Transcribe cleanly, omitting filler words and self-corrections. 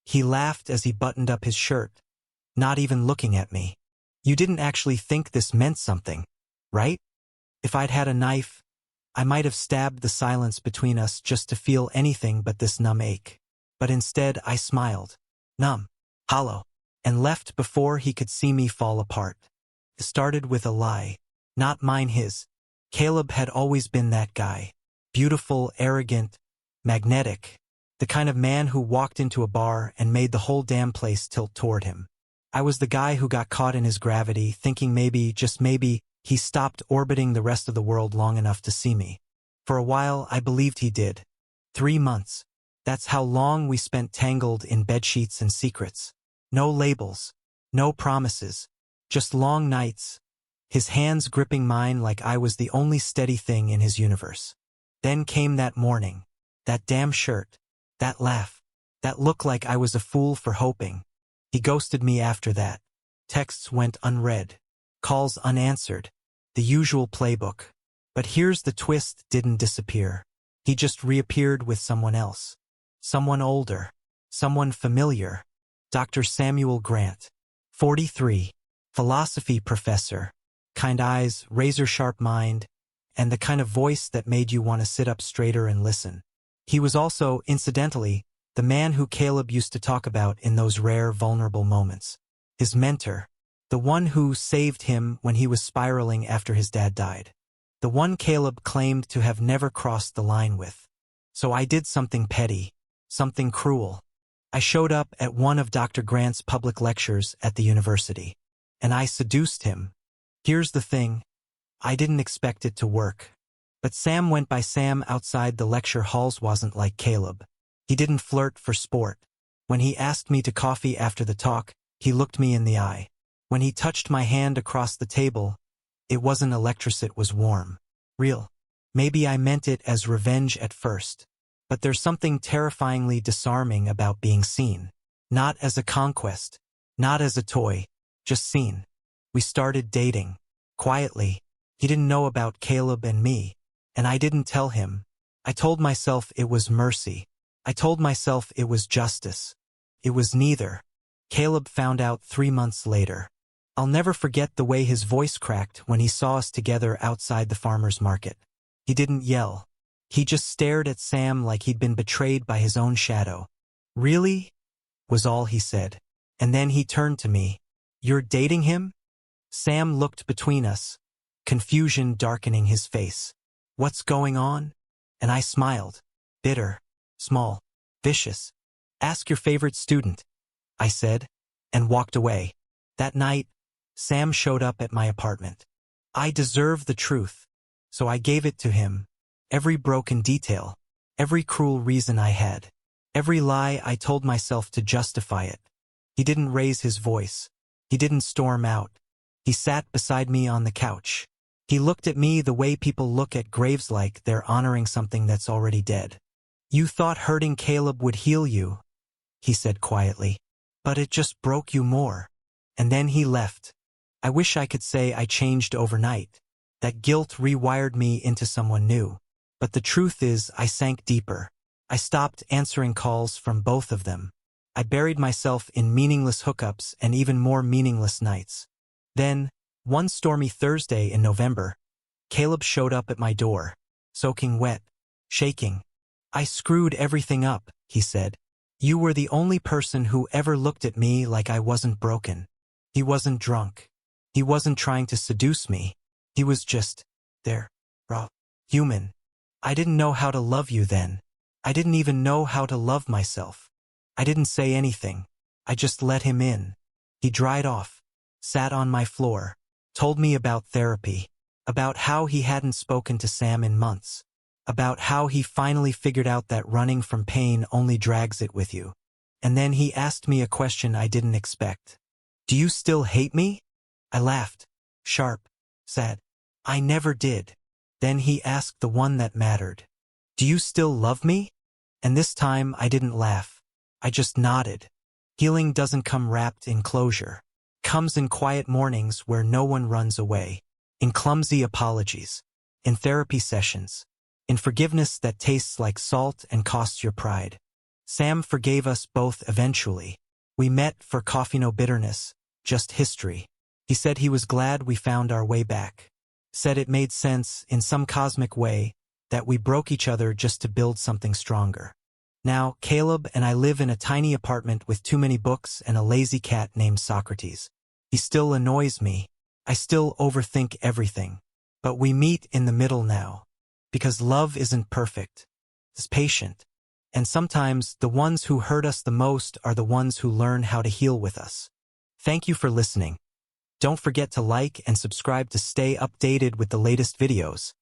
He laughed as he buttoned up his shirt, not even looking at me. You didn't actually think this meant something, right? If I'd had a knife, I might have stabbed the silence between us just to feel anything but this numb ache. But instead I smiled, numb, hollow, and left before he could see me fall apart. It started with a lie, not mine, his. Caleb had always been that guy. Beautiful, arrogant, magnetic. The kind of man who walked into a bar and made the whole damn place tilt toward him. I was the guy who got caught in his gravity, thinking maybe, just maybe, he stopped orbiting the rest of the world long enough to see me. For a while, I believed he did. 3 months. That's how long we spent tangled in bedsheets and secrets. No labels. No promises. Just long nights. His hands gripping mine like I was the only steady thing in his universe. Then came that morning. That damn shirt. That laugh. That look like I was a fool for hoping. He ghosted me after that. Texts went unread. Calls unanswered. The usual playbook. But here's the twist: didn't disappear. He just reappeared with someone else. Someone older. Someone familiar. Dr. Samuel Grant. 43. Philosophy professor. Kind eyes, razor-sharp mind, and the kind of voice that made you want to sit up straighter and listen. He was also, incidentally, the man who Caleb used to talk about in those rare, vulnerable moments. His mentor. The one who saved him when he was spiraling after his dad died. The one Caleb claimed to have never crossed the line with. So I did something petty. Something cruel. I showed up at one of Dr. Grant's public lectures at the university. And I seduced him. Here's the thing. I didn't expect it to work. But Sam went by Sam outside the lecture halls wasn't like Caleb. He didn't flirt for sport. When he asked me to coffee after the talk, he looked me in the eye. When he touched my hand across the table, it wasn't electric, it was warm. Real. Maybe I meant it as revenge at first. But there's something terrifyingly disarming about being seen. Not as a conquest. Not as a toy. Just seen. We started dating. Quietly. He didn't know about Caleb and me. And I didn't tell him. I told myself it was mercy. I told myself it was justice. It was neither. Caleb found out 3 months later. I'll never forget the way his voice cracked when he saw us together outside the farmer's market. He didn't yell. He just stared at Sam like he'd been betrayed by his own shadow. Really? Was all he said. And then he turned to me. You're dating him? Sam looked between us, confusion darkening his face. What's going on? And I smiled. Bitter. Small. Vicious. Ask your favorite student, I said, and walked away. That night, Sam showed up at my apartment. I deserved the truth, so I gave it to him. Every broken detail, every cruel reason I had, every lie I told myself to justify it. He didn't raise his voice. He didn't storm out. He sat beside me on the couch. He looked at me the way people look at graves, like they're honoring something that's already dead. You thought hurting Caleb would heal you, he said quietly. But it just broke you more. And then he left. I wish I could say I changed overnight. That guilt rewired me into someone new. But the truth is, I sank deeper. I stopped answering calls from both of them. I buried myself in meaningless hookups and even more meaningless nights. Then, one stormy Thursday in November, Caleb showed up at my door, soaking wet, shaking. I screwed everything up, he said. You were the only person who ever looked at me like I wasn't broken. He wasn't drunk. He wasn't trying to seduce me. He was just there, raw, human. I didn't know how to love you then. I didn't even know how to love myself. I didn't say anything. I just let him in. He dried off, sat on my floor, told me about therapy, about how he hadn't spoken to Sam in months, about how he finally figured out that running from pain only drags it with you. And then he asked me a question I didn't expect. Do you still hate me? I laughed, sharp, sad. I never did. Then he asked the one that mattered. Do you still love me? And this time I didn't laugh. I just nodded. Healing doesn't come wrapped in closure. It comes in quiet mornings where no one runs away, in clumsy apologies, in therapy sessions, in forgiveness that tastes like salt and costs your pride. Sam forgave us both eventually. We met for coffee, no bitterness, just history. He said he was glad we found our way back. Said it made sense, in some cosmic way, that we broke each other just to build something stronger. Now, Caleb and I live in a tiny apartment with too many books and a lazy cat named Socrates. He still annoys me. I still overthink everything. But we meet in the middle now. Because love isn't perfect. It's patient. And sometimes the ones who hurt us the most are the ones who learn how to heal with us. Thank you for listening. Don't forget to like and subscribe to stay updated with the latest videos.